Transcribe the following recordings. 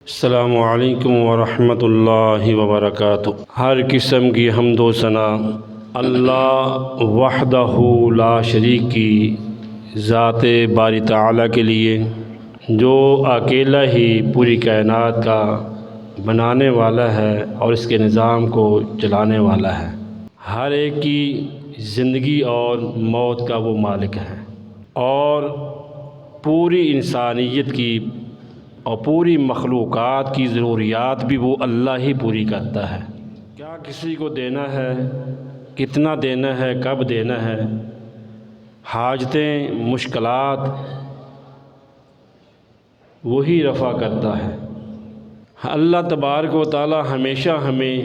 السلام علیکم ورحمۃ اللہ وبرکاتہ۔ ہر قسم کی حمد و ثنا اللہ وحدہ لا شریک کی ذات باری تعالیٰ کے لیے، جو اکیلا ہی پوری کائنات کا بنانے والا ہے اور اس کے نظام کو چلانے والا ہے۔ ہر ایک کی زندگی اور موت کا وہ مالک ہے، اور پوری انسانیت کی اور پوری مخلوقات کی ضروریات بھی وہ اللہ ہی پوری کرتا ہے۔ کیا کسی کو دینا ہے، کتنا دینا ہے، کب دینا ہے، حاجتیں مشکلات وہی رفع کرتا ہے۔ اللہ تبارک و تعالی ہمیشہ ہمیں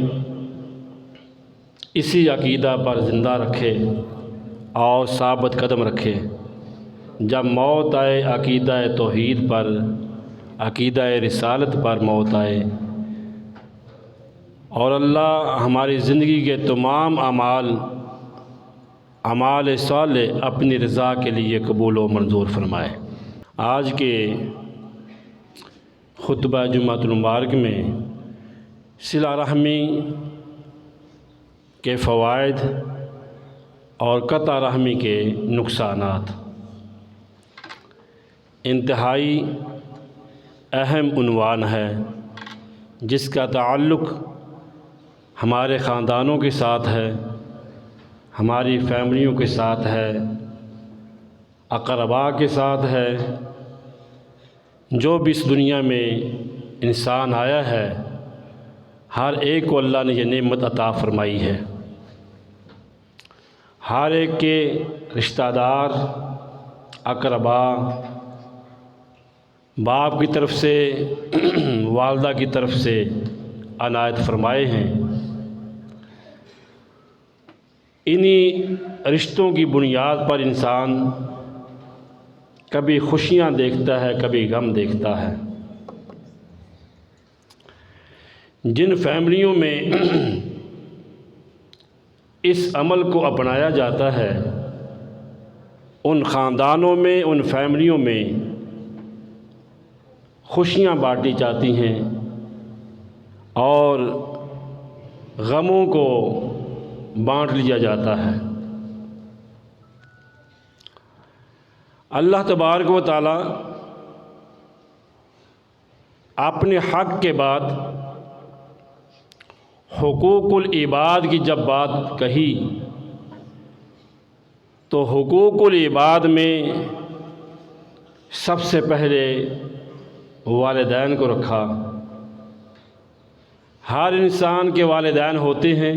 اسی عقیدہ پر زندہ رکھے اور ثابت قدم رکھے۔ جب موت آئے عقیدہ توحید پر، عقیدہ رسالت پر موت آئے، اور اللہ ہماری زندگی کے تمام اعمال صالح اپنی رضا کے لیے قبول و منظور فرمائے۔ آج کے خطبہ جمعۃ المبارک میں صلہ رحمی کے فوائد اور قطع رحمی کے نقصانات، انتہائی اہم عنوان ہے جس کا تعلق ہمارے خاندانوں کے ساتھ ہے، ہماری فیملیوں کے ساتھ ہے، اقرباء کے ساتھ ہے۔ جو بھی اس دنیا میں انسان آیا ہے، ہر ایک کو اللہ نے یہ نعمت عطا فرمائی ہے۔ ہر ایک کے رشتہ دار، اقرباء، باپ کی طرف سے، والدہ کی طرف سے عنایت فرمائے ہیں۔ انہی رشتوں کی بنیاد پر انسان کبھی خوشیاں دیکھتا ہے، کبھی غم دیکھتا ہے۔ جن فیملیوں میں اس عمل کو اپنایا جاتا ہے، ان خاندانوں میں، ان فیملیوں میں خوشیاں بانٹی جاتی ہیں اور غموں کو بانٹ لیا جاتا ہے۔ اللہ تبارک و تعالی اپنے حق کے بعد حقوق العباد کی جب بات کہی تو حقوق العباد میں سب سے پہلے والدین کو رکھا۔ ہر انسان کے والدین ہوتے ہیں،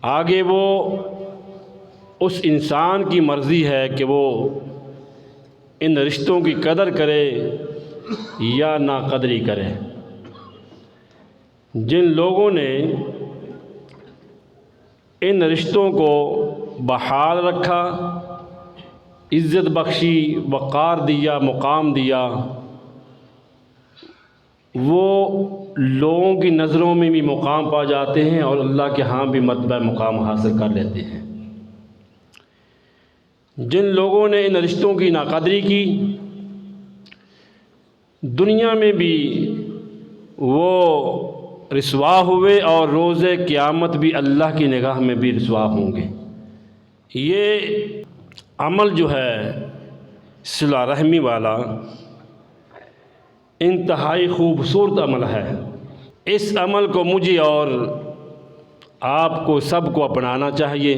آگے وہ اس انسان کی مرضی ہے کہ وہ ان رشتوں کی قدر کرے یا ناقدری کرے۔ جن لوگوں نے ان رشتوں کو بحال رکھا، عزت بخشی، وقار دیا، مقام دیا، وہ لوگوں کی نظروں میں بھی مقام پا جاتے ہیں اور اللہ کے ہاں بھی مرتبہ مقام حاصل کر لیتے ہیں۔ جن لوگوں نے ان رشتوں کی ناقدری کی، دنیا میں بھی وہ رسوا ہوئے اور روز قیامت بھی اللہ کی نگاہ میں بھی رسوا ہوں گے۔ یہ عمل جو ہے صلہ رحمی والا، انتہائی خوبصورت عمل ہے۔ اس عمل کو مجھے اور آپ کو سب کو اپنانا چاہیے،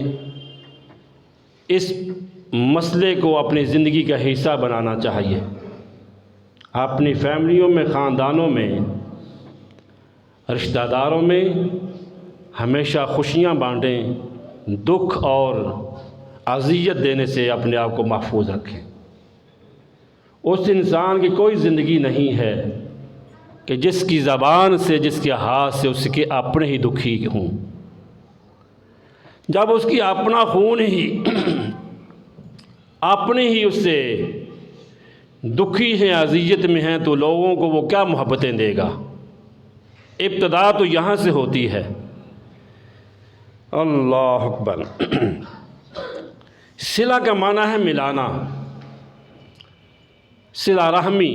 اس مسئلے کو اپنی زندگی کا حصہ بنانا چاہیے۔ اپنی فیملیوں میں، خاندانوں میں، رشتہ داروں میں ہمیشہ خوشیاں بانٹیں، دکھ اور اذیت دینے سے اپنے آپ کو محفوظ رکھیں۔ اس انسان کی کوئی زندگی نہیں ہے کہ جس کی زبان سے، جس کے ہاتھ سے اس کے اپنے ہی دکھی ہوں۔ جب اس کی اپنا خون ہی اپنے ہی اس سے دکھی ہیں، اذیت میں ہیں، تو لوگوں کو وہ کیا محبتیں دے گا؟ ابتدا تو یہاں سے ہوتی ہے۔ اللہ اکبر۔ صلہ کا معنی ہے ملانا، صلہ رحمی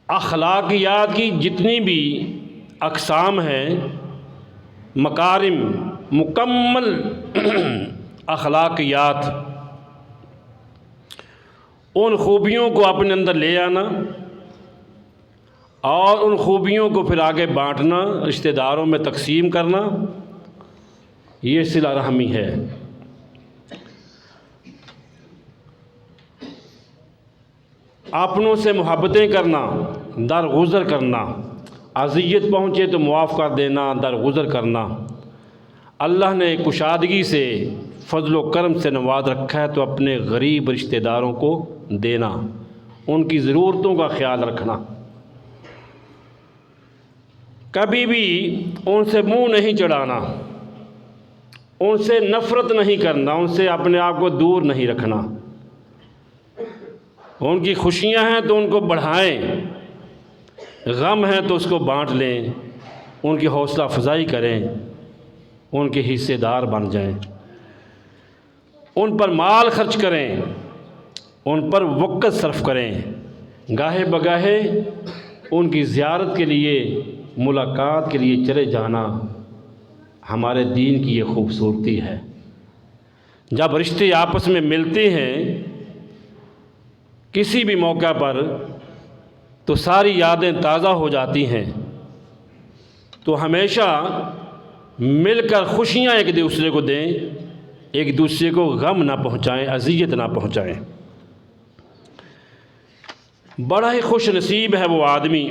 اخلاقیات کی جتنی بھی اقسام ہیں، مکارم، مکمل اخلاقیات، ان خوبیوں کو اپنے اندر لے آنا اور ان خوبیوں کو پھر آگے بانٹنا، رشتہ داروں میں تقسیم کرنا، یہ صلہ رحمی ہے۔ اپنوں سے محبتیں کرنا، درگزر کرنا، اذیت پہنچے تو معاف کر دینا، درگزر کرنا۔ اللہ نے کشادگی سے، فضل و کرم سے نواز رکھا ہے تو اپنے غریب رشتہ داروں کو دینا، ان کی ضرورتوں کا خیال رکھنا، کبھی بھی ان سے منہ نہیں چڑھانا، ان سے نفرت نہیں کرنا، ان سے اپنے آپ کو دور نہیں رکھنا۔ ان کی خوشیاں ہیں تو ان کو بڑھائیں، غم ہے تو اس کو بانٹ لیں، ان کی حوصلہ افزائی کریں، ان کے حصے دار بن جائیں، ان پر مال خرچ کریں، ان پر وقت صرف کریں، گاہے بگاہے ان کی زیارت کے لیے، ملاقات کے لیے چلے جانا ہمارے دین کی یہ خوبصورتی ہے۔ جب رشتے آپس میں ملتے ہیں کسی بھی موقع پر تو ساری یادیں تازہ ہو جاتی ہیں، تو ہمیشہ مل کر خوشیاں ایک دوسرے کو دیں، ایک دوسرے کو غم نہ پہنچائیں، اذیت نہ پہنچائیں۔ بڑا ہی خوش نصیب ہے وہ آدمی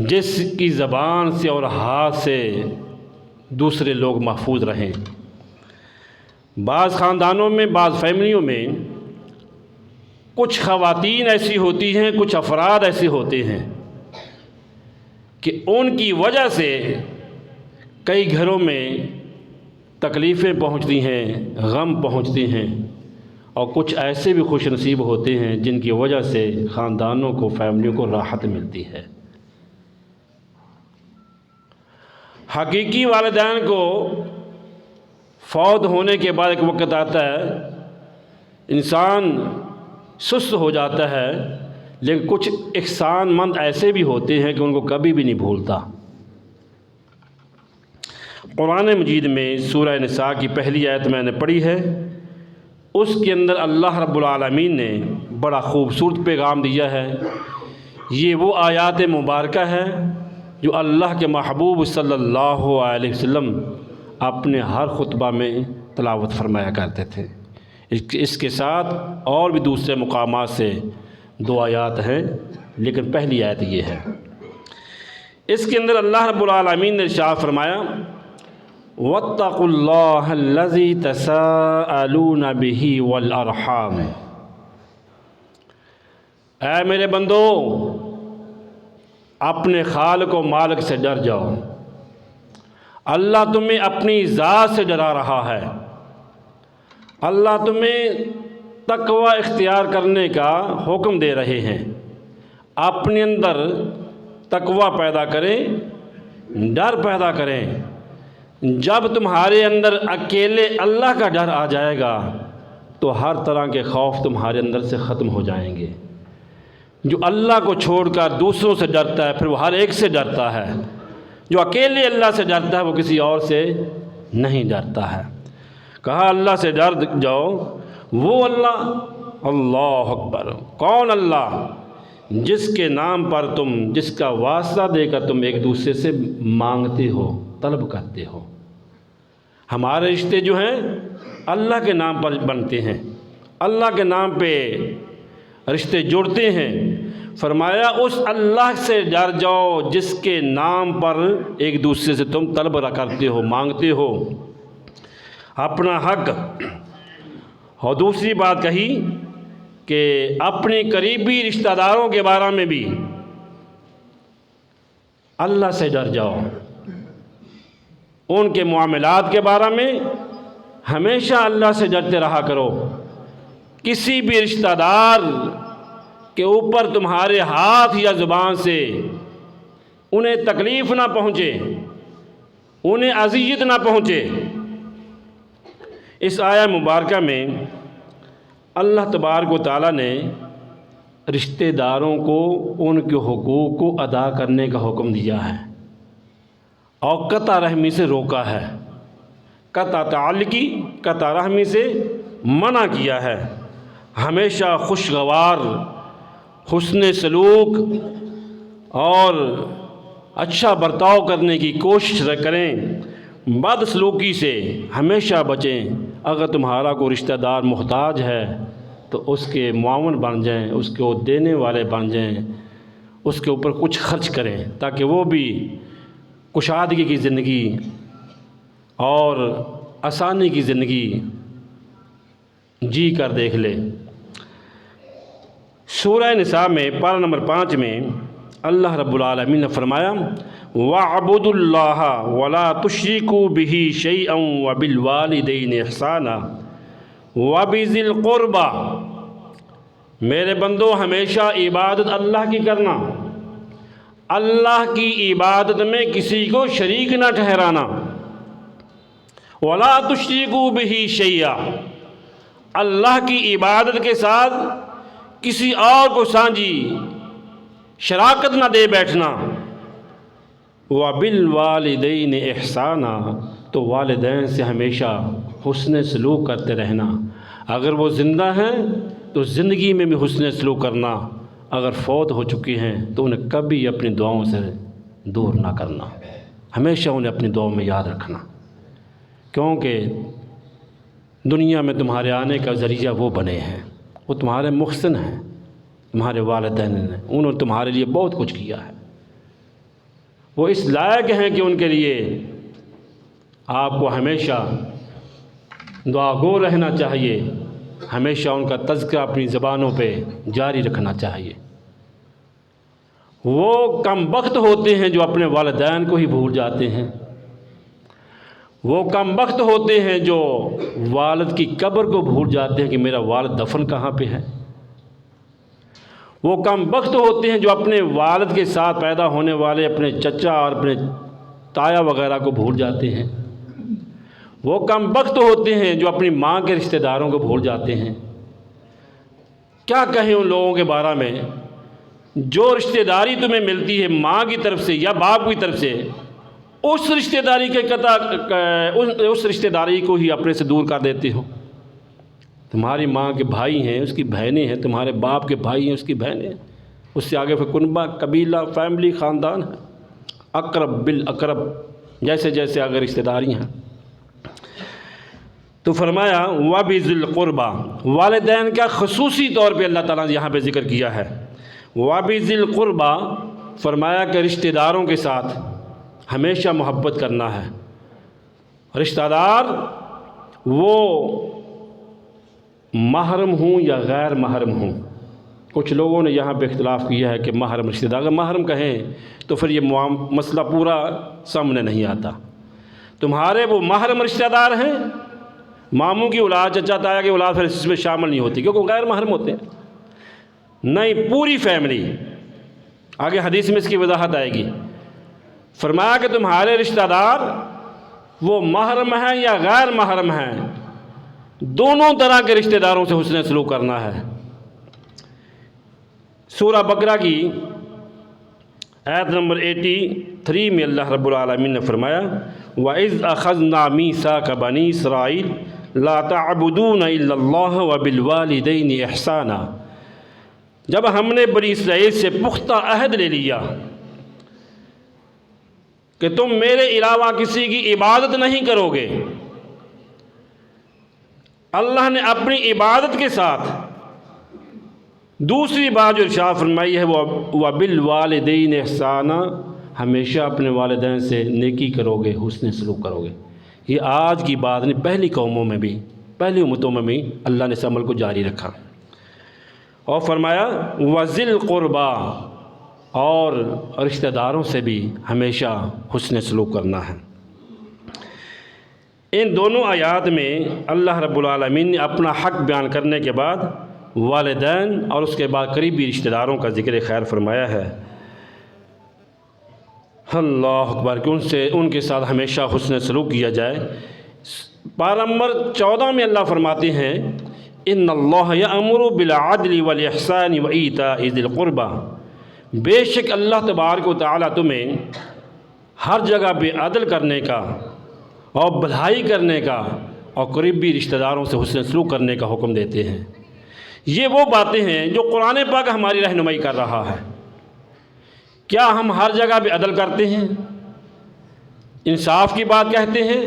جس کی زبان سے اور ہاتھ سے دوسرے لوگ محفوظ رہیں۔ بعض خاندانوں میں، بعض فیملیوں میں کچھ خواتین ایسی ہوتی ہیں، کچھ افراد ایسے ہوتے ہیں کہ ان کی وجہ سے کئی گھروں میں تکلیفیں پہنچتی ہیں، غم پہنچتے ہیں، اور کچھ ایسے بھی خوش نصیب ہوتے ہیں جن کی وجہ سے خاندانوں کو، فیملیوں کو راحت ملتی ہے۔ حقیقی والدین کو فوت ہونے کے بعد ایک وقت آتا ہے انسان سست ہو جاتا ہے، لیکن کچھ احسان مند ایسے بھی ہوتے ہیں کہ ان کو کبھی بھی نہیں بھولتا۔ قرآن مجید میں سورہ نساء کی پہلی آیت میں نے پڑھی ہے، اس کے اندر اللہ رب العالمین نے بڑا خوبصورت پیغام دیا ہے۔ یہ وہ آیات مبارکہ ہے جو اللہ کے محبوب صلی اللہ علیہ وسلم اپنے ہر خطبہ میں تلاوت فرمایا کرتے تھے۔ اس کے ساتھ اور بھی دوسرے مقامات سے 2 آیات ہیں، لیکن پہلی آیت یہ ہے۔ اس کے اندر اللہ رب العالمین نے ارشاد فرمایا، وَاتَّقُوا اللَّهَ الَّذِي تَسَاءَلُونَ بِهِ وَالْأَرْحَامَ۔ اے میرے بندو، اپنے خالق و مالک سے ڈر جاؤ۔ اللہ تمہیں اپنی ذات سے ڈرا رہا ہے، اللہ تمہیں تقوی اختیار کرنے کا حکم دے رہے ہیں۔ اپنے اندر تقوی پیدا کریں، ڈر پیدا کریں۔ جب تمہارے اندر اکیلے اللہ کا ڈر آ جائے گا تو ہر طرح کے خوف تمہارے اندر سے ختم ہو جائیں گے۔ جو اللہ کو چھوڑ کر دوسروں سے ڈرتا ہے پھر وہ ہر ایک سے ڈرتا ہے، جو اکیلے اللہ سے ڈرتا ہے وہ کسی اور سے نہیں ڈرتا ہے۔ کہا اللہ سے ڈر جاؤ، وہ اللہ، اللہ اکبر، کون اللہ؟ جس کے نام پر تم، جس کا واسطہ دے کر تم ایک دوسرے سے مانگتے ہو، طلب کرتے ہو۔ ہمارے رشتے جو ہیں اللہ کے نام پر بنتے ہیں، اللہ کے نام پہ رشتے جڑتے ہیں۔ فرمایا اس اللہ سے ڈر جاؤ جس کے نام پر ایک دوسرے سے تم طلب کرتے ہو، مانگتے ہو اپنا حق۔ اور دوسری بات کہی کہ اپنے قریبی رشتہ داروں کے بارے میں بھی اللہ سے ڈر جاؤ، ان کے معاملات کے بارے میں ہمیشہ اللہ سے ڈرتے رہا کرو۔ کسی بھی رشتہ دار کے اوپر تمہارے ہاتھ یا زبان سے انہیں تکلیف نہ پہنچے، انہیں اذیت نہ پہنچے۔ اس آیہ مبارکہ میں اللہ تبارک و تعالیٰ نے رشتہ داروں کو ان کے حقوق کو ادا کرنے کا حکم دیا ہے اور قطع رحمی سے روکا ہے، قطع تعلقی قطع رحمی سے منع کیا ہے۔ ہمیشہ خوشگوار، حسن سلوک اور اچھا برتاؤ کرنے کی کوشش کریں، بد سلوکی سے ہمیشہ بچیں۔ اگر تمہارا کوئی رشتہ دار محتاج ہے تو اس کے معاون بن جائیں، اس کو دینے والے بن جائیں، اس کے اوپر کچھ خرچ کریں تاکہ وہ بھی کشادگی کی زندگی اور آسانی کی زندگی جی کر دیکھ لے۔ سورہ نساء میں پارہ نمبر 5 میں اللہ رب العالمین نے فرمایا وَاعْبُدُوا اللَّهَ وَلَا تُشْرِكُوا بِهِ شَيْئًا وَبِالْوَالِدَيْنِ إِحْسَانًا وَبِذِي الْقُرْبَى، میرے بندو ہمیشہ عبادت اللہ کی کرنا، اللہ کی عبادت میں کسی کو شریک نہ ٹھہرانا۔ وَلَا تُشْرِكُوا بِهِ شَيْئًا، اللہ کی عبادت کے ساتھ کسی اور کو سانجھی شراکت نہ دے بیٹھنا۔ وَبِالْوَالِدَيْنِ إِحْسَانًا، تو والدین سے ہمیشہ حسن سلوک کرتے رہنا۔ اگر وہ زندہ ہیں تو زندگی میں بھی حسن سلوک کرنا، اگر فوت ہو چکی ہیں تو انہیں کبھی اپنی دعاؤں سے دور نہ کرنا، ہمیشہ انہیں اپنی دعاؤں میں یاد رکھنا، کیونکہ دنیا میں تمہارے آنے کا ذریعہ وہ بنے ہیں، وہ تمہارے محسن ہیں، تمہارے والدین نے، انہوں نے تمہارے لیے بہت کچھ کیا ہے، وہ اس لائق ہیں کہ ان کے لیے آپ کو ہمیشہ دعا گو رہنا چاہیے، ہمیشہ ان کا تذکرہ اپنی زبانوں پہ جاری رکھنا چاہیے۔ وہ کم بخت ہوتے ہیں جو اپنے والدین کو ہی بھول جاتے ہیں، وہ کم بخت ہوتے ہیں جو والد کی قبر کو بھول جاتے ہیں کہ میرا والد دفن کہاں پہ ہے، وہ کم بخت ہوتے ہیں جو اپنے والد کے ساتھ پیدا ہونے والے اپنے چچا اور اپنے تایا وغیرہ کو بھول جاتے ہیں، وہ کم بخت ہوتے ہیں جو اپنی ماں کے رشتہ داروں کو بھول جاتے ہیں۔ کیا کہیں ان لوگوں کے بارے میں جو رشتہ داری تمہیں ملتی ہے ماں کی طرف سے یا باپ کی طرف سے، اس رشتہ داری کے اس رشتہ داری کو ہی اپنے سے دور کر دیتے ہو۔ تمہاری ماں کے بھائی ہیں، اس کی بہنیں ہیں، تمہارے باپ کے بھائی ہیں، اس کی بہنیں ہیں، اس سے آگے پھر کنبہ، قبیلہ، فیملی، خاندان ہے، اقرب بالاقرب، جیسے جیسے اگر رشتہ داری ہیں۔ تو فرمایا وَبِذِي الْقُرْبَى، والدین کا خصوصی طور پہ اللہ تعالیٰ نے یہاں پہ ذکر کیا ہے۔ وَبِذِي الْقُرْبَى، فرمایا کہ رشتہ داروں کے ساتھ ہمیشہ محبت کرنا ہے۔ رشتہ دار وہ محرم ہوں یا غیر محرم ہوں، کچھ لوگوں نے یہاں پہ اختلاف کیا ہے کہ محرم رشتہ دار، اگر محرم کہیں تو پھر یہ مسئلہ پورا سامنے نہیں آتا۔ تمہارے وہ محرم رشتہ دار ہیں، ماموں کی اولاد، چچا تایا کی اولاد پھر اس میں شامل نہیں ہوتی کیونکہ وہ غیر محرم ہوتے ہیں، نہیں پوری فیملی۔ آگے حدیث میں اس کی وضاحت آئے گی۔ فرمایا کہ تمہارے رشتہ دار وہ محرم ہیں یا غیر محرم ہیں، دونوں طرح کے رشتہ داروں سے حسن سلوک کرنا ہے۔ سورہ بقرہ کی آیت نمبر 83 میں اللہ رب العالمین نے فرمایا وَإِذْ أَخَذْنَا مِيثَاقَ بَنِي إِسْرَائِيلَ لَا تَعْبُدُونَ إِلَّا اللَّهَ وَبِالْوَالِدَيْنِ إِحْسَانًا، جب ہم نے بنی اسرائیل سے پختہ عہد لے لیا کہ تم میرے علاوہ کسی کی عبادت نہیں کرو گے، اللہ نے اپنی عبادت کے ساتھ دوسری بات جو ارشاد فرمائی ہے وہ وَبِالْوَالِدَيْنِ إِحْسَانًا، ہمیشہ اپنے والدین سے نیکی کرو گے، حسن سلوک کرو گے۔ یہ آج کی بات نہیں، پہلی قوموں میں بھی، پہلی امتوں میں بھی اللہ نے اس عمل کو جاری رکھا۔ اور فرمایا وَذِي الْقُرْبَى، اور رشتہ داروں سے بھی ہمیشہ حسن سلوک کرنا ہے۔ ان دونوں آیات میں اللہ رب العالمین نے اپنا حق بیان کرنے کے بعد والدین اور اس کے بعد قریبی رشتہ داروں کا ذکر خیر فرمایا ہے۔ اللہ اکبر، کہ ان کے ساتھ ہمیشہ حسن سلوک کیا جائے۔ پارہ نمبر 14 میں اللہ فرماتے ہیں ان اللہ یأمر بالعدل والاحسان وایتاء ذی القربی، بے شک اللہ تبارک و تعالیٰ تمہیں ہر جگہ پہ عدل کرنے کا اور بھلائی کرنے کا اور قریبی رشتہ داروں سے حسن سلوک کرنے کا حکم دیتے ہیں۔ یہ وہ باتیں ہیں جو قرآن پاک ہماری رہنمائی کر رہا ہے۔ کیا ہم ہر جگہ پہ عدل کرتے ہیں؟ انصاف کی بات کہتے ہیں؟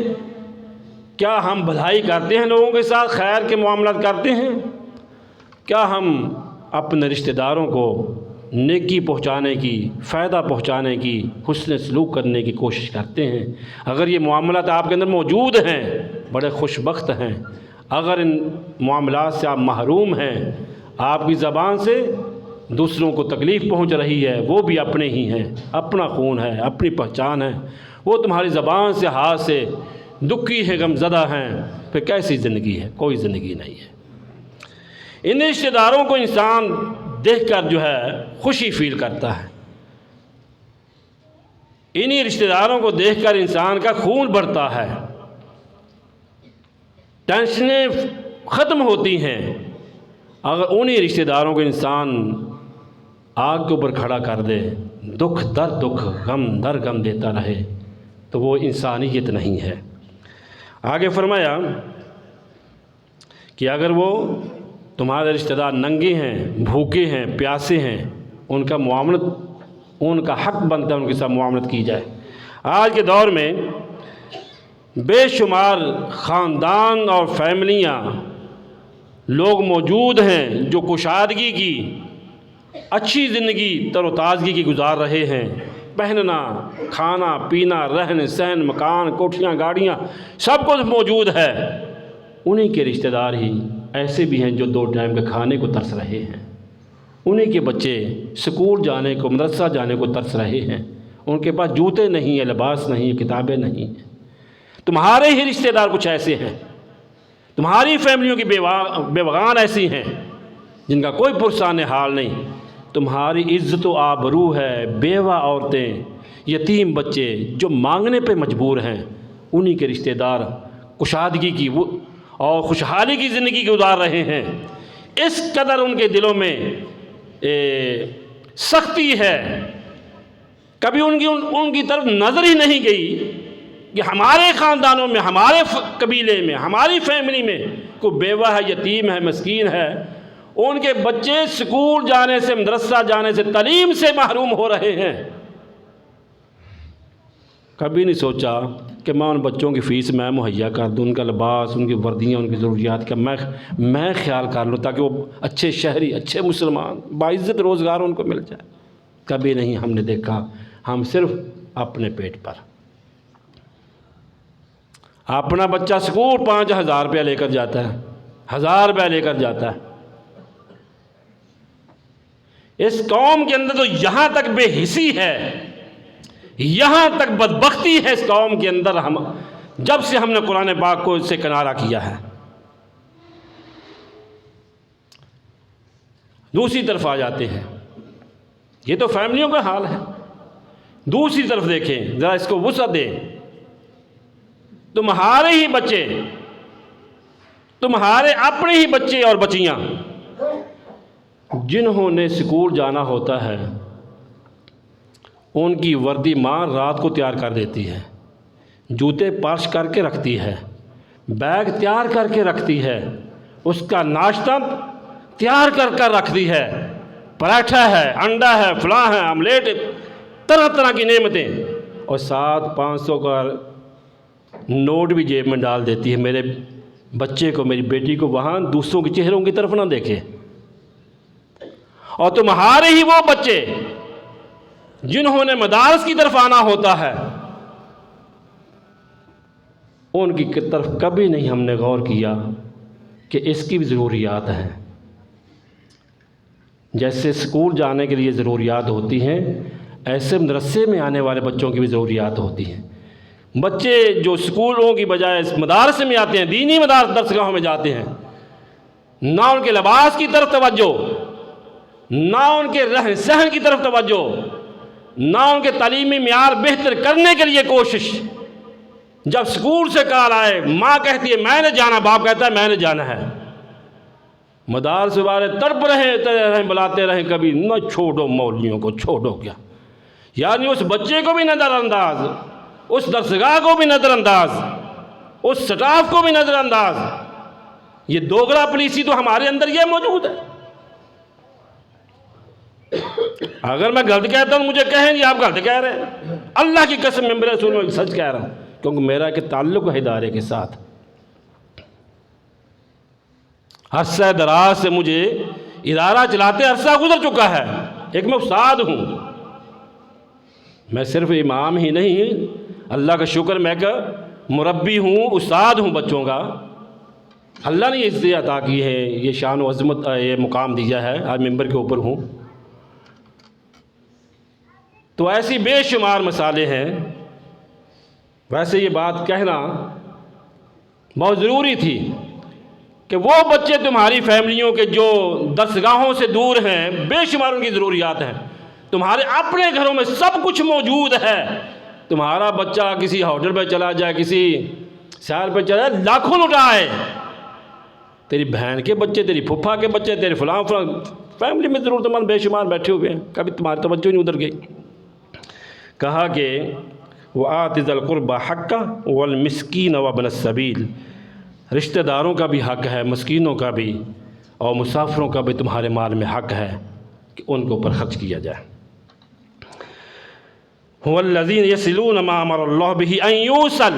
کیا ہم بھلائی کرتے ہیں لوگوں کے ساتھ، خیر کے معاملات کرتے ہیں؟ کیا ہم اپنے رشتہ داروں کو نیکی پہنچانے کی، فائدہ پہنچانے کی، حسن سلوک کرنے کی کوشش کرتے ہیں؟ اگر یہ معاملات آپ کے اندر موجود ہیں، بڑے خوش بخت ہیں۔ اگر ان معاملات سے آپ محروم ہیں، آپ کی زبان سے دوسروں کو تکلیف پہنچ رہی ہے، وہ بھی اپنے ہی ہیں، اپنا خون ہے، اپنی پہچان ہے، وہ تمہاری زبان سے، ہاتھ سے دکھی ہے، غم زدہ ہیں، پھر کیسی زندگی ہے؟ کوئی زندگی نہیں ہے۔ ان رشتہ داروں کو انسان دیکھ کر جو ہے خوشی فیل کرتا ہے، انہی رشتہ داروں کو دیکھ کر انسان کا خون بڑھتا ہے، ٹینشنیں ختم ہوتی ہیں۔ اگر انہی رشتہ داروں کو انسان آگ کے اوپر کھڑا کر دے، دکھ در دکھ، غم در غم دیتا رہے، تو وہ انسانیت نہیں ہے۔ آگے فرمایا کہ اگر وہ تمہارے رشتہ دار ننگے ہیں، بھوکے ہیں، پیاسے ہیں، ان کا معاملت، ان کا حق بنتا ہے ان کے ساتھ معاملت کی جائے۔ آج کے دور میں بے شمار خاندان اور فیملیاں لوگ موجود ہیں جو کشادگی کی، اچھی زندگی تر و تازگی کی گزار رہے ہیں۔ پہننا، کھانا پینا، رہن سہن، مکان، کوٹھیاں، گاڑیاں، سب کچھ موجود ہے۔ انہی کے رشتہ دار ہی ایسے بھی ہیں جو 2 ٹائم کے کھانے کو ترس رہے ہیں، انہی کے بچے سکول جانے کو، مدرسہ جانے کو ترس رہے ہیں، ان کے پاس جوتے نہیں ہیں، لباس نہیں ہے، کتابیں نہیں ہیں۔ تمہارے ہی رشتہ دار کچھ ایسے ہیں، تمہاری فیملیوں کی بیوگان ایسی ہیں جن کا کوئی پرسان حال نہیں۔ تمہاری عزت و آبرو ہے، بیوہ عورتیں، یتیم بچے جو مانگنے پہ مجبور ہیں، انہی کے رشتہ دار کشادگی کی اور خوشحالی کی زندگی گزار رہے ہیں۔ اس قدر ان کے دلوں میں سختی ہے، کبھی ان کی طرف نظر ہی نہیں گئی کہ ہمارے خاندانوں میں، ہمارے قبیلے میں، ہماری فیملی میں کوئی بیوہ ہے، یتیم ہے، مسکین ہے، ان کے بچے سکول جانے سے، مدرسہ جانے سے، تعلیم سے محروم ہو رہے ہیں۔ کبھی نہیں سوچا کہ میں ان بچوں کی فیس میں مہیا کر دوں، ان کا لباس، ان کی وردیاں، ان کی ضروریات کا میں خیال کر لوں تاکہ وہ اچھے شہری، اچھے مسلمان، باعزت روزگار ان کو مل جائے۔ کبھی نہیں ہم نے دیکھا، ہم صرف اپنے پیٹ پر۔ اپنا بچہ سکول 5000 روپیہ لے کر جاتا ہے، 1000 روپیہ لے کر جاتا ہے۔ اس قوم کے اندر تو یہاں تک بے حسی ہے، یہاں تک بدبختی ہے اس قوم کے اندر، جب سے ہم نے قرآن پاک کو اس سے کنارہ کیا ہے۔ دوسری طرف آ جاتے ہیں، یہ تو فیملیوں کا حال ہے، دوسری طرف دیکھیں ذرا، اس کو وسعت دیں۔ تمہارے ہی بچے، تمہارے اپنے ہی بچے اور بچیاں جنہوں نے سکول جانا ہوتا ہے، ان کی وردی ماں رات کو تیار کر دیتی ہے، جوتے پارش کر کے رکھتی ہے، بیگ تیار کر کے رکھتی ہے، اس کا ناشتہ تیار کر کر رکھتی ہے، پراٹھا ہے، انڈا ہے، فلاں ہے، آملیٹ، طرح طرح کی نعمتیں، اور ساتھ 500 کا نوٹ بھی جیب میں ڈال دیتی ہے، میرے بچے کو، میری بیٹی کو وہاں دوسروں کے چہروں کی طرف نہ دیکھے۔ اور تمہارے ہی وہ بچے جنہوں نے مدارس کی طرف آنا ہوتا ہے، ان کی طرف کبھی نہیں ہم نے غور کیا کہ اس کی بھی ضروریات ہیں۔ جیسے سکول جانے کے لیے ضروریات ہوتی ہیں، ایسے مدرسے میں آنے والے بچوں کی بھی ضروریات ہوتی ہیں۔ بچے جو سکولوں کی بجائے مدارس میں آتے ہیں، دینی مدارس درسگاہوں میں جاتے ہیں، نہ ان کے لباس کی طرف توجہ، نہ ان کے رہن سہن کی طرف توجہ، نہ ان کے تعلیمی معیار بہتر کرنے کے لیے کوشش۔ جب سکول سے کال آئے، ماں کہتی ہے میں نے جانا، باپ کہتا ہے میں نے جانا ہے۔ مدارس والے تڑپ رہے بلاتے رہیں کبھی نہ چھوڑو مولویوں کو، چھوڑو کیا، یعنی اس بچے کو بھی نظر انداز، اس درسگاہ کو بھی نظر انداز، اس سٹاف کو بھی نظر انداز۔ یہ دوگلا پولیسی تو ہمارے اندر یہ موجود ہے۔ اگر میں غلط کہتا ہوں مجھے کہیں جی آپ غلط کہہ رہے ہیں، اللہ کی قسم ممبر رسول میں سچ کہہ رہا ہوں، کیونکہ میرا ایک تعلق ہے ادارے کے ساتھ۔ عرصہ دراز سے مجھے ادارہ چلاتے عرصہ گزر چکا ہے، ایک میں استاد ہوں، میں صرف امام ہی نہیں، اللہ کا شکر میں ایک مربی ہوں، استاد ہوں بچوں کا۔ اللہ نے یہ عزت عطا کی ہے، یہ شان و عظمت، یہ مقام دیا ہے، آج ممبر کے اوپر ہوں۔ تو ایسی بے شمار مثالیں ہیں۔ ویسے یہ بات کہنا بہت ضروری تھی کہ وہ بچے تمہاری فیملیوں کے جو درسگاہوں سے دور ہیں، بے شمار ان کی ضروریات ہیں، تمہارے اپنے گھروں میں سب کچھ موجود ہے۔ تمہارا بچہ کسی ہوٹل پہ چلا جائے، کسی سیر پہ چلا جائے، لاکھوں لٹائے، تیری بہن کے بچے، تیری پھپھا کے بچے، تیرے فلاں فیملی میں ضرورت مند بے شمار بیٹھے ہوئے ہیں، کبھی تمہاری توجہ نہیں ادھر گئی۔ کہا کہ وَآتِ ذَا الْقُرْبَى حَقَّهُ وَالْمِسْكِينَ وَابْنَ السَّبِيلِ، رشتہ داروں کا بھی حق ہے، مسکینوں کا بھی، اور مسافروں کا بھی تمہارے مال میں حق ہے کہ ان کے اوپر خرچ کیا جائے۔ هُوَ الَّذِينَ يَصِلُونَ مَا أَمَرَ اللَّهُ بِهِ أَن يُوصَلَ،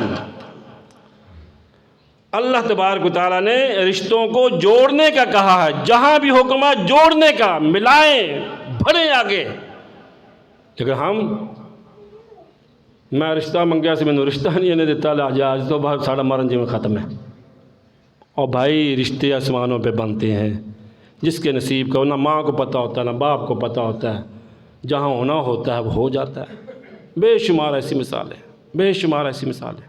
اللہ تبارک و تعالیٰ نے رشتوں کو جوڑنے کا کہا ہے، جہاں بھی حکم ہے جوڑنے کا، ملائیں، بڑھیں آگے۔ لیکن میں رشتہ منگیا سے میں نے رشتہ نہیں آنے دیتا، آج تو بہت ساڑھا مارن جی میں ختم ہے۔ اور بھائی رشتے آسمانوں پہ بنتے ہیں، جس کے نصیب کا، نہ ماں کو پتہ ہوتا ہے نہ باپ کو پتہ ہوتا ہے، جہاں ہونا ہوتا ہے وہ ہو جاتا ہے۔ بے شمار ایسی مثالیں، بے شمار ایسی مثالیں،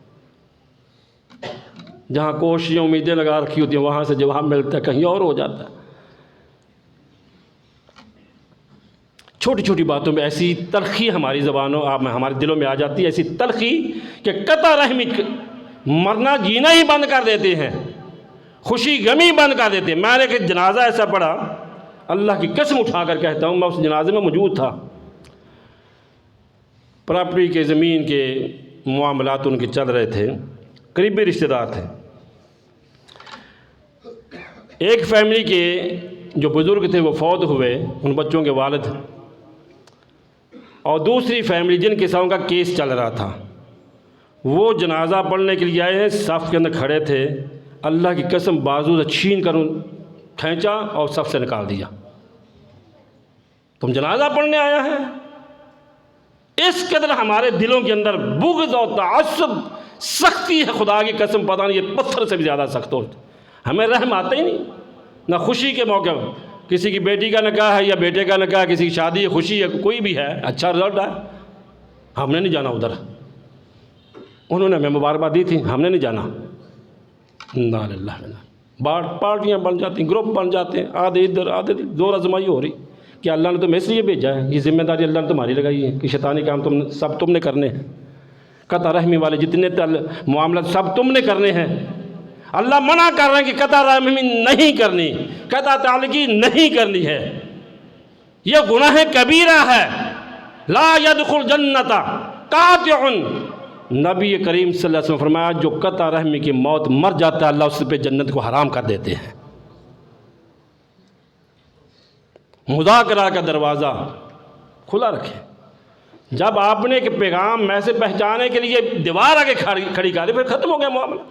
جہاں کوششیں امیدیں لگا رکھی ہوتی ہیں وہاں سے جواب ملتا ہے کہیں اور ہو جاتا ہے۔ چھوٹی چھوٹی باتوں میں ایسی تلخی ہماری زبانوں ہمارے دلوں میں آ جاتی ہے، ایسی تلخی کہ قطع رحمی، مرنا جینا ہی بند کر دیتے ہیں، خوشی غمی بند کر دیتے ہیں۔ میں نے ایک جنازہ ایسا پڑھا، اللہ کی قسم اٹھا کر کہتا ہوں، میں اس جنازے میں موجود تھا۔ پراپرٹی کے، زمین کے معاملات ان کے چل رہے تھے، قریبی رشتہ دار تھے۔ ایک فیملی کے جو بزرگ تھے وہ فوت ہوئے، ان بچوں کے والد، اور دوسری فیملی جن کے ساتھ ان کا کیس چل رہا تھا، وہ جنازہ پڑھنے کے لیے آئے ہیں، صف کے اندر کھڑے تھے، اللہ کی قسم بازو سے چھین کر کھینچا اور صف سے نکال دیا۔ تم جنازہ پڑھنے آیا ہے؟ اس قدر ہمارے دلوں کے اندر بغض اور تعصب، سختی ہے، خدا کی قسم پتہ نہیں یہ پتھر سے بھی زیادہ سخت ہوتی، ہمیں رحم آتا ہی نہیں۔ نہ خوشی کے موقع کسی کی بیٹی کا نکاح ہے یا بیٹے کا نکاح، کسی کی شادی ہے، خوشی ہے، کوئی بھی ہے، اچھا رزلٹ ہے، ہم نے نہیں جانا ادھر، انہوں نے ہمیں مبارکباد دی تھی، ہم نے نہیں جانا۔ نا للہ، پارٹیاں بن جاتی ہیں، گروپ بن جاتے ہیں، آدھے ادھر آدھے ادھر، زور آزمائی ہو رہی کہ اللہ نے تمہیں اس لیے بھیجا ہے، یہ ذمہ داری اللہ نے تمہاری لگائی ہے کہ شیطانی کام سب تم نے کرنے ہیں، قطع رحمی والے جتنے معاملات سب تم نے کرنے ہیں۔ اللہ منع کر رہے ہیں کہ قطع رحمی نہیں کرنی، قطع تعلقی نہیں کرنی ہے، یہ گناہ کبیرہ ہے۔ لا يدخل جنت قاطع، نبی کریم صلی اللہ علیہ وسلم فرمایا جو قطع رحمی کی موت مر جاتا ہے اللہ اس پہ جنت کو حرام کر دیتے ہیں۔ مذاکرہ کا دروازہ کھلا رکھیں۔ جب آپ نے ایک پیغام میں سے پہنچانے کے لیے دیوار آگے کھڑی کر دی، پھر ختم ہو گیا معاملہ۔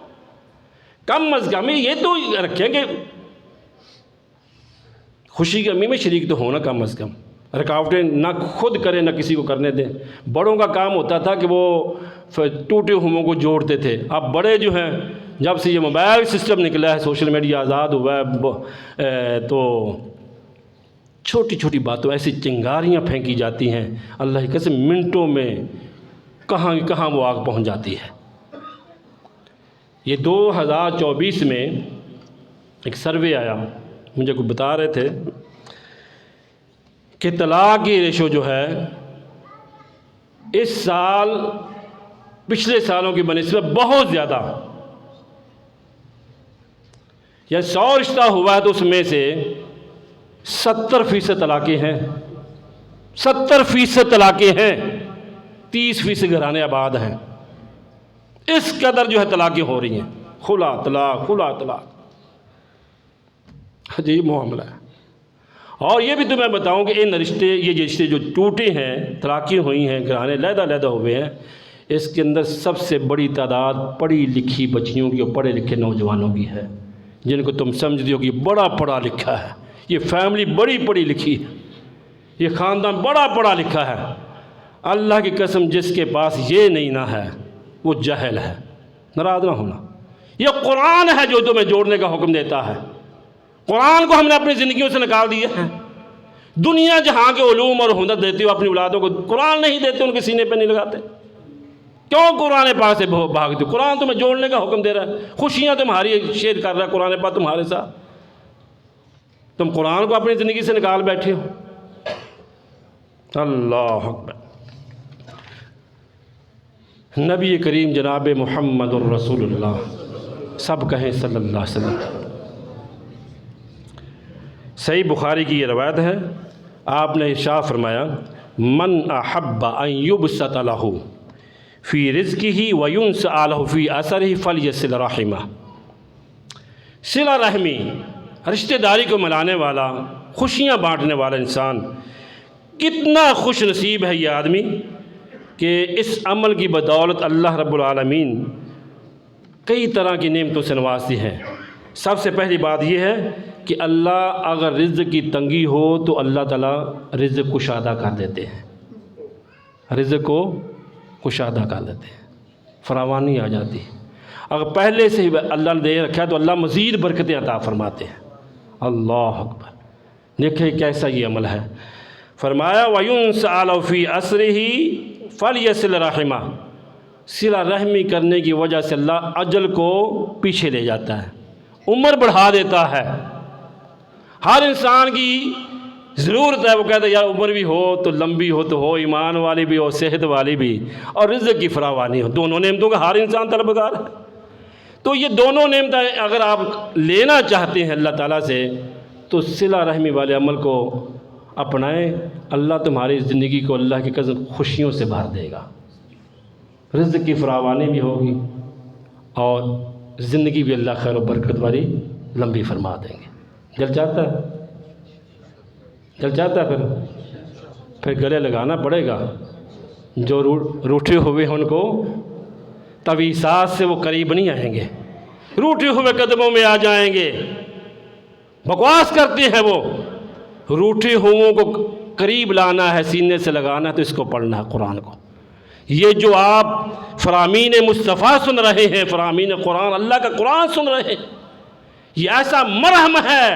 کم از کم یہ تو رکھیں کہ خوشی غمی میں شریک تو ہونا، کم از کم رکاوٹیں نہ خود کریں نہ کسی کو کرنے دیں۔ بڑوں کا کام ہوتا تھا کہ وہ ٹوٹے ہوئوں کو جوڑتے تھے، اب بڑے جو ہیں جب سے یہ موبائل سسٹم نکلا ہے، سوشل میڈیا آزاد ہوا ہے، تو چھوٹی چھوٹی باتوں ایسی چنگاریاں پھینکی جاتی ہیں، اللہ کی قسم منٹوں میں کہاں وہ آگ پہنچ جاتی ہے۔ یہ 2024 میں ایک سروے آیا، مجھے کوئی بتا رہے تھے کہ طلاق کی ریشو جو ہے اس سال پچھلے سالوں کی بنسبت بہت زیادہ، یا 100 رشتہ ہوا ہے تو اس میں سے 70% طلاقیں ہیں، 70% طلاقیں ہیں، 30% گھرانے آباد ہیں۔ اس قدر جو ہے طلاقیں ہو رہی ہیں، خلا طلاق خلا طلاق، عجیب معاملہ ہے۔ اور یہ بھی تمہیں بتاؤں کہ ان رشتے، یہ رشتے جو ٹوٹے ہیں، طلاقیں ہوئی ہیں، گھرانے علیحدہ علیحدہ ہوئے ہیں، اس کے اندر سب سے بڑی تعداد پڑھی لکھی بچیوں کی اور پڑھے لکھے نوجوانوں کی ہے، جن کو تم سمجھتے ہو کہ یہ بڑا پڑھا لکھا ہے، یہ فیملی بڑی پڑھی لکھی ہے، یہ خاندان بڑا پڑھا لکھا ہے۔ اللہ کی قسم، جس کے پاس یہ نہیں نہ ہے وہ جاہل ہے۔ ناراض نہ ہونا، یہ قرآن ہے جو تمہیں جوڑنے کا حکم دیتا ہے۔ قرآن کو ہم نے اپنی زندگیوں سے نکال دیا ہے۔ دنیا جہاں کے علوم اور ہنر دیتے ہو اپنی اولادوں کو، قرآن نہیں دیتے، ان کے سینے پہ نہیں لگاتے۔ کیوں قرآن پاک سے بھاگتے ہو؟ قرآن تمہیں جوڑنے کا حکم دے رہا ہے، خوشیاں تمہاری شیئر کر رہا ہے قرآن پاک تمہارے ساتھ، تم قرآن کو اپنی زندگی سے نکال بیٹھے ہو۔ اللہ اکبر۔ نبی کریم جناب محمد الرسول اللہ، سب کہیں صلی اللہ علیہ وسلم۔ صحیح بخاری کی یہ روایت ہے، آپ نے ارشاد فرمایا، من احب ان یبسط لہ فی رزقہ وینسأ لہ فی اثرہ فلیصل رحمہ۔ صلہ رحمی، رشتہ داری کو ملانے والا، خوشیاں بانٹنے والا انسان کتنا خوش نصیب ہے یہ آدمی کہ اس عمل کی بدولت اللہ رب العالمین کئی طرح کی نعمتوں سے نوازتی ہیں۔ سب سے پہلی بات یہ ہے کہ اللہ اگر رزق کی تنگی ہو تو اللہ تعالیٰ رزق کشادہ کر دیتے ہیں، رزق کو کشادہ کر دیتے ہیں، فراوانی آ جاتی ہے۔ اگر پہلے سے ہی اللہ نے دے رکھا ہے تو اللہ مزید برکتیں عطا فرماتے ہیں۔ اللہ اکبر، دیکھیں کیسا یہ عمل ہے۔ فرمایا وَيُنْسَأَ لَهُ فِي أَسْرِهِ فَلْيَصِلْ رَحِمَهُ، صلہ رحمی کرنے کی وجہ سے اللہ اجل کو پیچھے لے جاتا ہے، عمر بڑھا دیتا ہے۔ ہر انسان کی ضرورت ہے، وہ کہتا ہے یار عمر بھی ہو تو لمبی ہو تو ہو، ایمان والی بھی ہو، صحت والی بھی، اور رزق کی فراوانی ہو۔ دونوں نعمتوں کا ہر انسان طلبگار ہے۔ تو یہ دونوں نعمتیں اگر آپ لینا چاہتے ہیں اللہ تعالیٰ سے تو صلہ رحمی والے عمل کو اپنائیں، اللہ تمہاری زندگی کو اللہ کی قسم خوشیوں سے بھر دے گا، رزق کی فراوانی بھی ہوگی اور زندگی بھی اللہ خیر و برکت والی لمبی فرما دیں گے۔ دل چاہتا ہے، دل چاہتا ہے، پھر گلے لگانا پڑے گا۔ جو روٹھے ہوئے ہیں ان کو تویسات سے وہ قریب نہیں آئیں گے، روٹھے ہوئے قدموں میں آ جائیں گے۔ بکواس کرتے ہیں وہ، روٹھے ہوئوں کو قریب لانا ہے، سینے سے لگانا ہے، تو اس کو پڑھنا ہے قرآن کو۔ یہ جو آپ فرامین مصطفیٰ سن رہے ہیں، فرامین قرآن، اللہ کا قرآن سن رہے ہیں، یہ ایسا مرہم ہے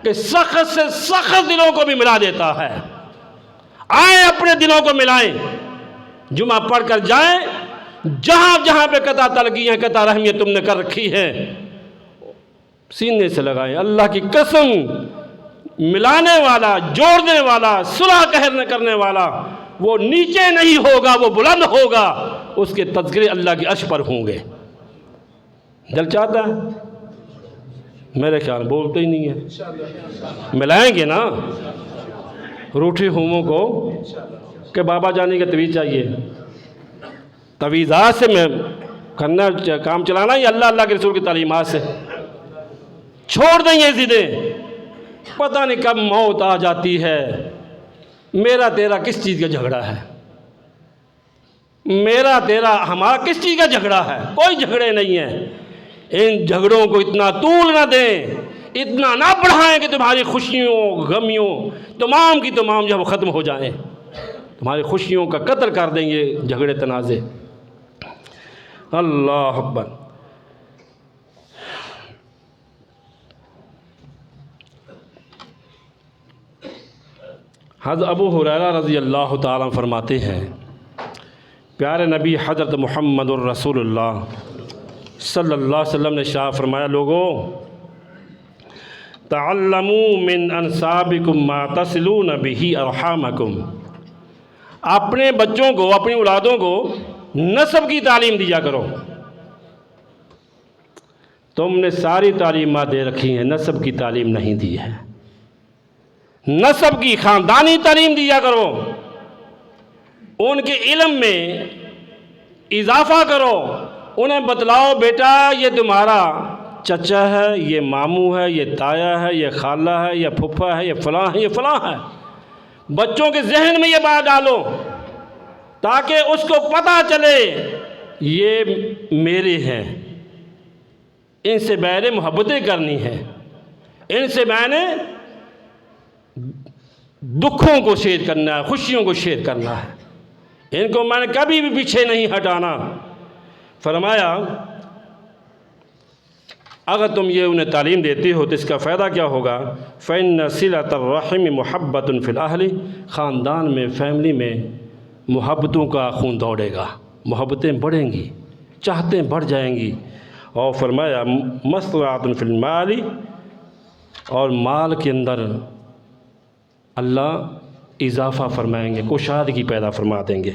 کہ سخت سے سخت دلوں کو بھی ملا دیتا ہے۔ آئیں اپنے دلوں کو ملائیں، جمعہ پڑھ کر جائیں، جہاں جہاں پہ قطع تلقی ہیں، قطع رحمی تم نے کر رکھی ہے، سینے سے لگائیں۔ اللہ کی قسم، ملانے والا، جوڑنے والا، صلح کرنے والا وہ نیچے نہیں ہوگا، وہ بلند ہوگا، اس کے تذکرے اللہ کی عرش پر ہوں گے۔ دل چاہتا ہے؟ میرے خیال بولتے ہی نہیں ہے۔ ملائیں گے نا روٹھی ہوموں کو کہ بابا جانی کا تویز چاہیے، تویزات سے میں کرنا کام چلانا یا اللہ کے رسول کی تعلیمات سے؟ چھوڑ دیں یہ ضدیں، پتہ نہیں کب موت آ جاتی ہے۔ میرا تیرا کس چیز کا جھگڑا ہے؟ میرا تیرا ہمارا کس چیز کا جھگڑا ہے؟ کوئی جھگڑے نہیں ہیں۔ ان جھگڑوں کو اتنا طول نہ دیں، اتنا نہ بڑھائیں کہ تمہاری خوشیوں غمیوں تمام کی تمام جب ختم ہو جائیں، تمہاری خوشیوں کا قتل کر دیں گے جھگڑے تنازع۔ اللہ اکبر۔ حضرت ابو ہریرہ رضی اللہ تعالیٰ فرماتے ہیں، پیارے نبی حضرت محمد الرسول اللہ صلی اللہ علیہ وسلم نے ارشاد فرمایا، لوگوں تعلموا من انسابکم ما تصلون بہ ارحامکم، اپنے بچوں کو، اپنی اولادوں کو نسب کی تعلیم دیا کرو تم نے ساری تعلیمات دے رکھی ہیں، نسب کی تعلیم نہیں دی ہے۔ نسب کی خاندانی تعلیم دیا کرو، ان کے علم میں اضافہ کرو، انہیں بتلاؤ بیٹا یہ تمہارا چچا ہے، یہ ماموں ہے، یہ تایا ہے، یہ خالہ ہے، یہ پھپھا ہے، یہ فلاں ہے، یہ فلاں ہے۔ بچوں کے ذہن میں یہ بات ڈالو تاکہ اس کو پتہ چلے یہ میرے ہیں، ان سے میں نے محبتیں کرنی ہیں، ان سے میں نے دکھوں کو شیئر کرنا ہے، خوشیوں کو شیئر کرنا ہے، ان کو میں نے کبھی بھی پیچھے نہیں ہٹانا۔ فرمایا اگر تم یہ انہیں تعلیم دیتی ہو تو اس کا فائدہ کیا ہوگا؟ فَإِنَّ صِلَةَ الرَّحِمِ مُحَبَّةٌ فِي الْأَهْلِ، خاندان میں، فیملی میں محبتوں کا خون دوڑے گا، محبتیں بڑھیں گی، چاہتیں بڑھ جائیں گی۔ اور فرمایا مَسْرَعَةٌ فِي الْمَالِ، اور مال کے اندر اللہ اضافہ فرمائیں گے، کشادگی پیدا فرما دیں گے۔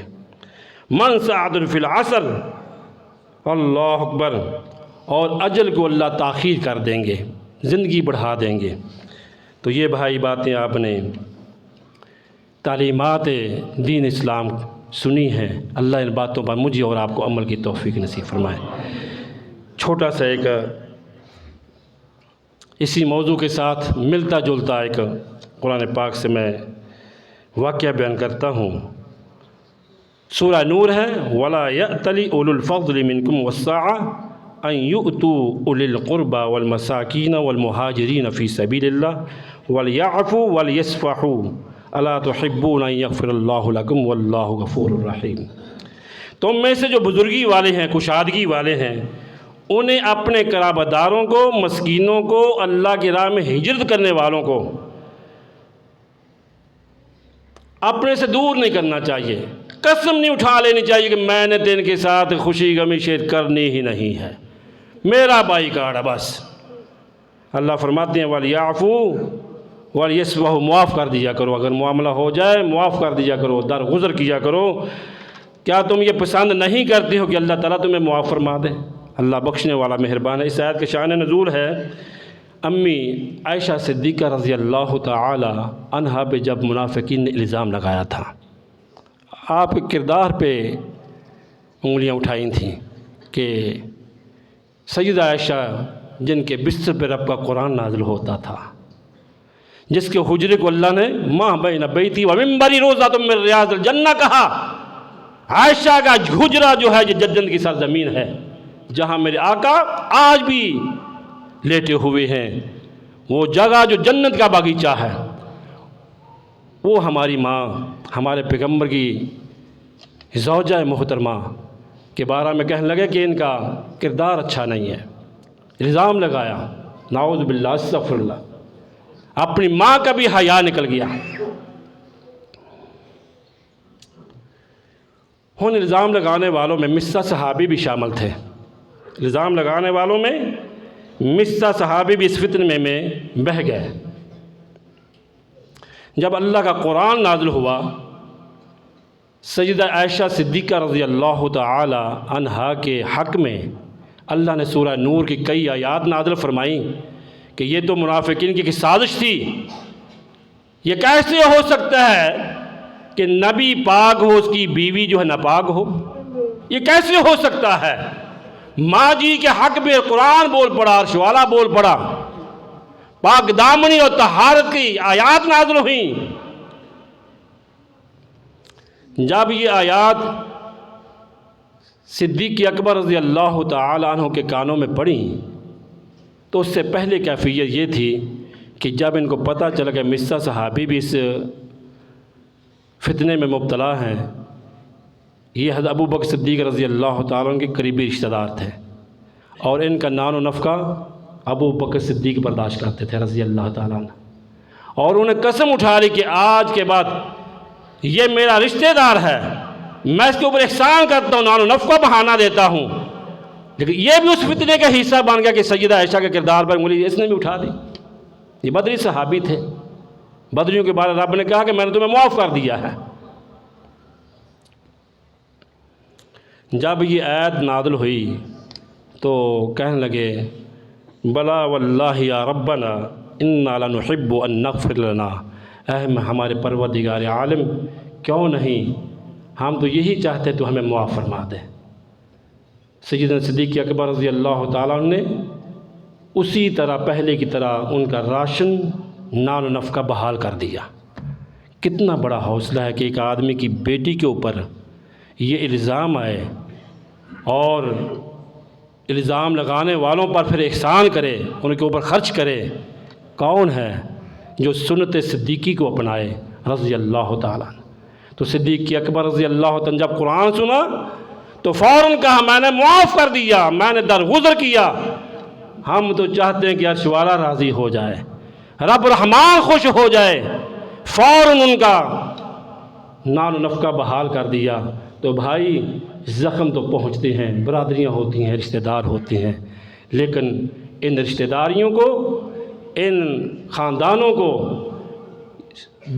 مَنْسَعَةٌ فِي الْعَسَرِ، اللہ اکبر، اور اجل کو اللہ تاخیر کر دیں گے، زندگی بڑھا دیں گے۔ تو یہ بھائی باتیں آپ نے تعلیمات دین اسلام سنی ہیں، اللہ ان باتوں پر مجھے اور آپ کو عمل کی توفیق نصیب فرمائے۔ چھوٹا سا ایک اسی موضوع کے ساتھ ملتا جلتا ایک قرآن پاک سے میں واقعہ بیان کرتا ہوں۔ سورہ نور ہے، وَلَا يَأْتَلِ أُولُو الْفَضْلِ مِنْكُمْ وَالسَّعَةِ أَنْ يُؤْتُوا أُولِي الْقُرْبَى وَالْمَسَاكِينَ وَالْمُهَاجِرِينَ فِي سَبِيلِ اللَّهِ وَلْيَعْفُوا وَلْيَصْفَحُوا أَلَا تُحِبُّونَ أَنْ يَغْفِرَ اللَّهُ لَكُمْ وَاللَّهُ غَفُورٌ رَحِيمٌ۔ تم میں سے جو بزرگی والے ہیں، کشادگی والے ہیں، انہیں اپنے قرابہ داروں کو، مسکینوں کو، اللہ کی راہ میں ہجرت کرنے والوں کو اپنے سے دور نہیں کرنا چاہیے، قسم نہیں اٹھا لینی چاہیے کہ میں نے تو ان کے ساتھ خوشی غمی شیئر کرنی ہی نہیں ہے، میرا بائی کارڈ ہے بس۔ اللہ فرماتے ہیں وَلْيَعْفُوا وَلْيَصْفَحُوا، معاف کر دیا کرو، اگر معاملہ ہو جائے معاف کر دیا کرو، درگزر کیا کرو۔ کیا تم یہ پسند نہیں کرتے ہو کہ اللہ تعالیٰ تمہیں معاف فرما دے؟ اللہ بخشنے والا مہربان ہے۔ اس آیت کے شان نزول ہے امی عائشہ صدیقہ رضی اللہ تعالی عنہا پہ جب منافقین نے الزام لگایا تھا، آپ کے کردار پہ انگلیاں اٹھائی تھیں کہ سیدہ عائشہ جن کے بستر پہ رب کا قرآن نازل ہوتا تھا، جس کے حجرے کو اللہ نے ماں بین بیتی و منبری روضۃ من ریاض الجنہ کہا، عائشہ کا حجرہ جو ہے یہ جنت کی سرزمین ہے، جہاں میرے آقا آج بھی لیٹے ہوئے ہیں، وہ جگہ جو جنت کا باغیچہ ہے۔ وہ ہماری ماں، ہمارے پیغمبر کی زوجہ محترمہ کے بارے میں کہنے لگے کہ ان کا کردار اچھا نہیں ہے، الزام لگایا، نعوذ باللہ، استغفر اللہ، اپنی ماں کا بھی حیا نکل گیا۔ ان الزام لگانے والوں میں مصعب صحابی بھی شامل تھے، الزام لگانے والوں میں مصعب صحابی بھی اس فتنے میں بہہ گئے۔ جب اللہ کا قرآن نازل ہوا، سیدہ عائشہ صدیقہ رضی اللہ تعالی عنہا کے حق میں اللہ نے سورہ نور کی کئی آیات نازل فرمائیں کہ یہ تو منافقین کی سازش تھی، یہ کیسے ہو سکتا ہے کہ نبی پاک ہو، اس کی بیوی جو ہے ناپاک ہو، یہ کیسے ہو سکتا ہے؟ ماں جی کے حق میں قرآن بول پڑا، عرش والا بول پڑا، پاک دامنی اور طہارت کی آیات نازل ہوئیں۔ جب یہ آیات صدیق اکبر رضی اللہ تعالی عنہ کے کانوں میں پڑیں تو اس سے پہلے کیفیت یہ تھی کہ جب ان کو پتہ چلا کہ مصعب صحابی بھی اس فتنے میں مبتلا ہیں، یہ حضرت ابو بکر صدیق رضی اللہ تعالیٰ عنہ کے قریبی رشتہ دار تھے اور ان کا نان و نفقہ ابو بکر صدیق برداشت کرتے تھے رضی اللہ تعالیٰ عنہ، اور انہیں قسم اٹھا لی کہ آج کے بعد یہ میرا رشتہ دار ہے، میں اس کے اوپر احسان کرتا ہوں، نان و نفقہ بہانہ دیتا ہوں، لیکن یہ بھی اس فتنے کا حصہ بن گیا کہ سیدہ عائشہ کے کردار پر انگلی اس نے بھی اٹھا دی۔ یہ بدری صحابی تھے، بدریوں کے بارے رب نے کہا کہ میں نے تمہیں معاف کر دیا ہے۔ جب یہ آیت نازل ہوئی تو کہنے لگے بلا واللہ یا ربنا انا لنحب ان نغفر لنا، اے ہمارے پروردگار عالم کیوں نہیں، ہم تو یہی چاہتے تو ہمیں معاف فرما دے۔ سیدنا صدیق اکبر رضی اللہ تعالیٰ عنہ نے اسی طرح پہلے کی طرح ان کا راشن نان و نفقہ بحال کر دیا۔ کتنا بڑا حوصلہ ہے کہ ایک آدمی کی بیٹی کے اوپر یہ الزام آئے اور الزام لگانے والوں پر پھر احسان کرے، ان کے اوپر خرچ کرے۔ کون ہے جو سنت صدیقی کو اپنائے رضی اللہ تعالیٰ عنہ؟ تو صدیق اکبر رضی اللہ تعالیٰ جب قرآن سنا تو فوراً کہا میں نے معاف کر دیا، میں نے درگزر کیا۔ ہم تو چاہتے ہیں کہ عرش والا راضی ہو جائے، رب رحمان خوش ہو جائے، فوراً ان کا نان و نفقہ بحال کر دیا۔ تو بھائی زخم تو پہنچتے ہیں، برادریاں ہوتی ہیں، رشتہ دار ہوتے ہیں، لیکن ان رشتہ داریوں کو، ان خاندانوں کو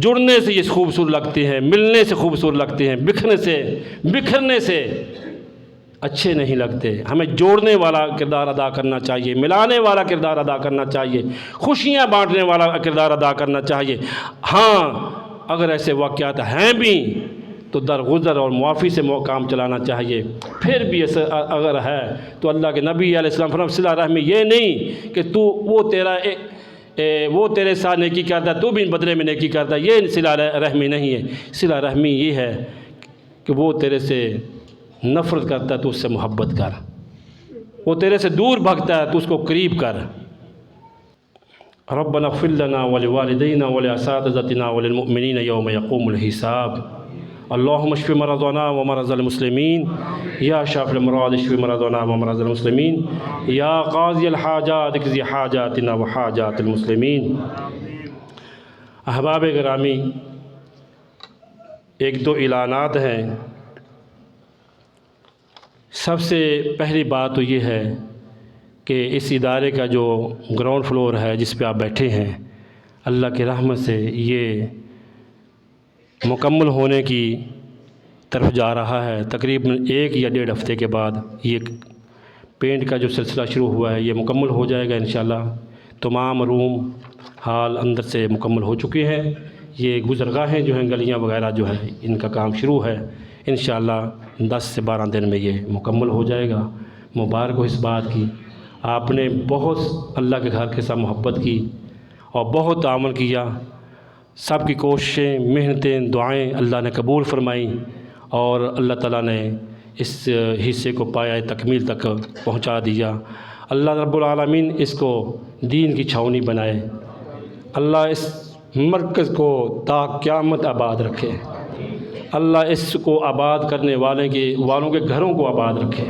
جڑنے سے یہ خوبصورت لگتے ہیں، ملنے سے خوبصورت لگتے ہیں، بکھرنے سے اچھے نہیں لگتے۔ ہمیں جوڑنے والا کردار ادا کرنا چاہیے، ملانے والا کردار ادا کرنا چاہیے، خوشیاں بانٹنے والا کردار ادا کرنا چاہیے۔ ہاں اگر ایسے واقعات ہیں بھی تو درگزر اور معافی سے کام چلانا چاہیے۔ پھر بھی ایسا اگر ہے تو اللہ کے نبی علیہ السلام فرمایا صلہ رحمی یہ نہیں کہ وہ تیرے ساتھ نیکی کرتا ہے تو بھی بدلے میں نیکی کرتا ہے، یہ صلہ رحمی نہیں ہے۔ صلہ رحمی یہ ہے کہ وہ تیرے سے نفرت کرتا ہے تو اس سے محبت کر، وہ تیرے سے دور بھگتا ہے تو اس کو قریب کر۔ ربنا اغفر لنا ولوالدينا ولأساتذتنا وللمؤمنين يوم يقوم الحساب اللهم اشف مرضنا ومرضى المسلمين يا شافي الامراض اشف مرضنا ومرضى المسلمين يا قاضي الحاجات اقضي حاجاتنا وحاجات المسلمين۔ احباب گرامی، ایک دو اعلانات ہیں۔ سب سے پہلی بات تو یہ ہے کہ اس ادارے کا جو گراؤنڈ فلور ہے جس پہ آپ بیٹھے ہیں، اللہ کی رحمت سے یہ مکمل ہونے کی طرف جا رہا ہے۔ تقریباً 1 یا 1.5 ہفتے کے بعد یہ پینٹ کا جو سلسلہ شروع ہوا ہے یہ مکمل ہو جائے گا انشاءاللہ۔ تمام روم ہال اندر سے مکمل ہو چکے ہیں۔ یہ گزرگاہیں جو ہیں، گلیاں وغیرہ جو ہیں، ان کا کام شروع ہے انشاءاللہ 10 سے 12 دن میں یہ مکمل ہو جائے گا۔ مبارک ہو اس بات کی، آپ نے بہت اللہ کے گھر کے ساتھ محبت کی اور بہت تعاون کیا۔ سب کی کوششیں، محنتیں، دعائیں اللہ نے قبول فرمائیں اور اللہ تعالیٰ نے اس حصے کو پایہ تکمیل تک پہنچا دیا۔ اللہ رب العالمین اس کو دین کی چھاؤنی بنائے، اللہ اس مرکز کو تا قیامت آباد رکھے، اللہ اس کو آباد کرنے والوں کے گھروں کو آباد رکھے۔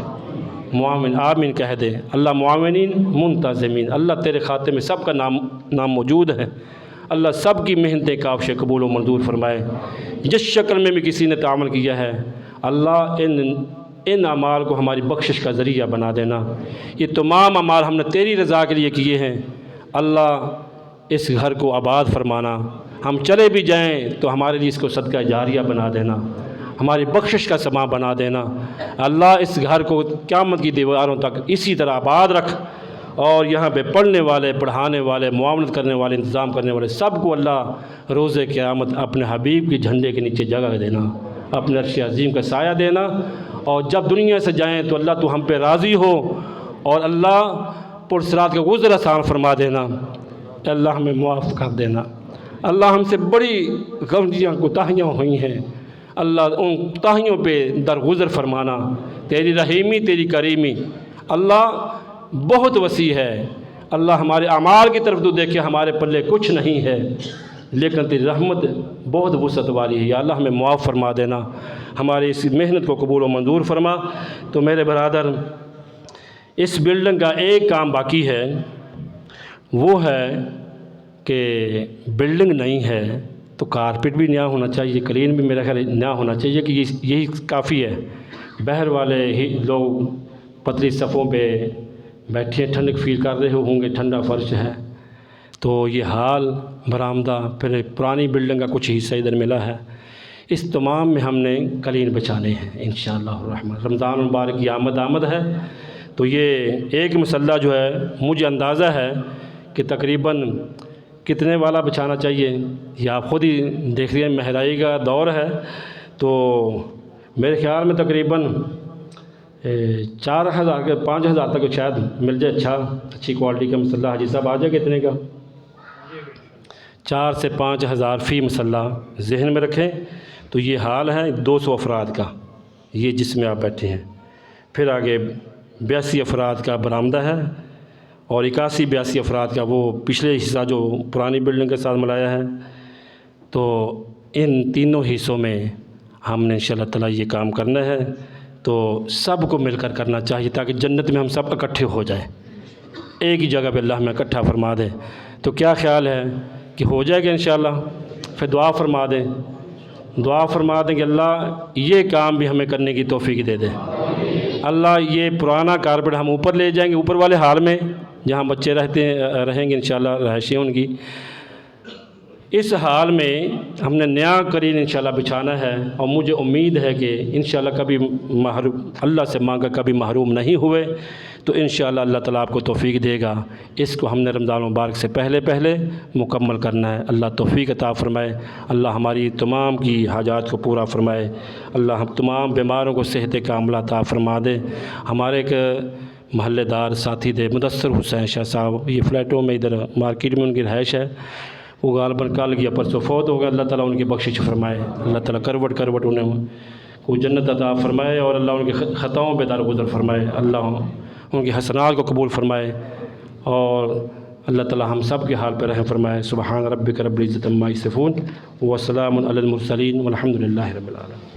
معاون آمین کہہ دے۔ اللہ معاونین منتظمین، اللہ تیرے خاتے میں سب کا نام موجود ہے، اللہ سب کی محنتیں کاوش قبول و منظور فرمائے۔ جس شکل میں بھی کسی نے تعامل کیا ہے اللہ ان اعمال کو ہماری بخشش کا ذریعہ بنا دینا۔ یہ تمام اعمال ہم نے تیری رضا کے لیے کیے ہیں، اللہ اس گھر کو آباد فرمانا۔ ہم چلے بھی جائیں تو ہمارے لیے اس کو صدقہ جاریہ بنا دینا، ہماری بخشش کا سامان بنا دینا۔ اللہ اس گھر کو قیامت کی دیواروں تک اسی طرح آباد رکھ، اور یہاں پہ پڑھنے والے، پڑھانے والے، معاونت کرنے والے، انتظام کرنے والے سب کو اللہ روز قیامت اپنے حبیب کے جھنڈے کے نیچے جگہ دینا، اپنے عرش عظیم کا سایہ دینا۔ اور جب دنیا سے جائیں تو اللہ تو ہم پہ راضی ہو اور اللہ پرصراط کا گزر آسان فرما دینا۔ اللہ ہمیں معاف کر دینا۔ اللہ ہم سے بڑی غلطیاں کوتاہیاں ہوئی ہیں، اللہ ان کوتاہیوں پہ درگزر فرمانا۔ تیری رحیمی، تیری کریمی اللہ بہت وسیع ہے۔ اللہ ہمارے اعمال کی طرف تو دیکھے، ہمارے پلے کچھ نہیں ہے، لیکن تیری رحمت بہت وسعت والی ہے۔ یا اللہ ہمیں معاف فرما دینا، ہماری اس محنت کو قبول و منظور فرما۔ تو میرے برادر، اس بلڈنگ کا ایک کام باقی ہے، وہ ہے کہ بلڈنگ نہیں ہے تو کارپیٹ بھی نیا ہونا چاہیے، کلین بھی میرا خیال نیا ہونا چاہیے کہ یہی کافی ہے۔ باہر والے ہی لوگ پتلی صفوں پہ بیٹھے ٹھنڈک فیل کر رہے ہوں گے، ٹھنڈا فرش ہے، تو یہ ہال، برآمدہ، پھر پرانی بلڈنگ کا کچھ حصہ ادھر ملا ہے، اس تمام میں ہم نے قلین بچانے ہیں انشاءاللہ الرحمن۔ رمضان المبارک کی آمد ہے تو یہ ایک مسلح جو ہے مجھے اندازہ ہے کہ تقریباً کتنے والا بچھانا چاہیے، یہ آپ خود ہی دیکھ رہے ہیں، مہنگائی کا دور ہے، تو میرے خیال میں تقریباً 4,000 کے 5,000 تک شاید مل جائے، اچھی کوالٹی کا مسلح۔ حاجی صاحب آ جائے کتنے کا؟ 4 سے 5,000 فی مسلح ذہن میں رکھیں۔ تو یہ حال ہے 200 افراد کا، یہ جس میں آپ بیٹھے ہیں۔ پھر آگے 82 افراد کا برآمدہ ہے، اور 81-82 افراد کا وہ پچھلے حصہ جو پرانی بلڈنگ کے ساتھ ملایا ہے۔ تو ان تینوں حصوں میں ہم نے انشاءاللہ تعالی یہ کام کرنا ہے، تو سب کو مل کر کرنا چاہیے تاکہ جنت میں ہم سب اکٹھے ہو جائیں، ایک ہی جگہ پہ اللہ ہمیں اکٹھا فرما دے۔ تو کیا خیال ہے کہ ہو جائے گا انشاءاللہ؟ پھر دعا فرما دیں کہ اللہ یہ کام بھی ہمیں کرنے کی توفیق دے دے۔ اللہ یہ پرانا کارپیٹ ہم اوپر لے جائیں گے، اوپر والے حال میں جہاں بچے رہیں گے انشاءاللہ، رہائشیں ان کی، اس حال میں ہم نے نیا قرین انشاءاللہ بچھانا ہے، اور مجھے امید ہے کہ انشاءاللہ کبھی اللہ سے مانگا کبھی محروم نہیں ہوئے، تو انشاءاللہ اللہ تعالیٰ آپ کو توفیق دے گا۔ اس کو ہم نے رمضان مبارک سے پہلے مکمل کرنا ہے۔ اللہ توفیق عطا فرمائے، اللہ ہماری تمام کی حاجات کو پورا فرمائے، اللہ ہم تمام بیماروں کو صحت کاملہ عطا فرما دے۔ ہمارے ایک محلے دار ساتھی تھے مدثر حسین شاہ صاحب، یہ فلیٹوں میں ادھر مارکیٹ میں ان کی رہائش ہے، وہ غالباً کل یا پرسوں فوت ہو گیا۔ اللہ تعالیٰ ان کی بخشش فرمائے، اللہ تعالیٰ کروٹ انہیں کو جنت عطا فرمائے، اور اللہ ان کی خطاؤں پہ درگزر فرمائے، اللہ ان کی حسنات کو قبول فرمائے، اور اللہ تعالیٰ ہم سب کے حال پہ رحم فرمائے۔ سبحان ربک رب العزۃ عما یصفون، وسلام علی المرسلین، والحمد للہ رب العالمین۔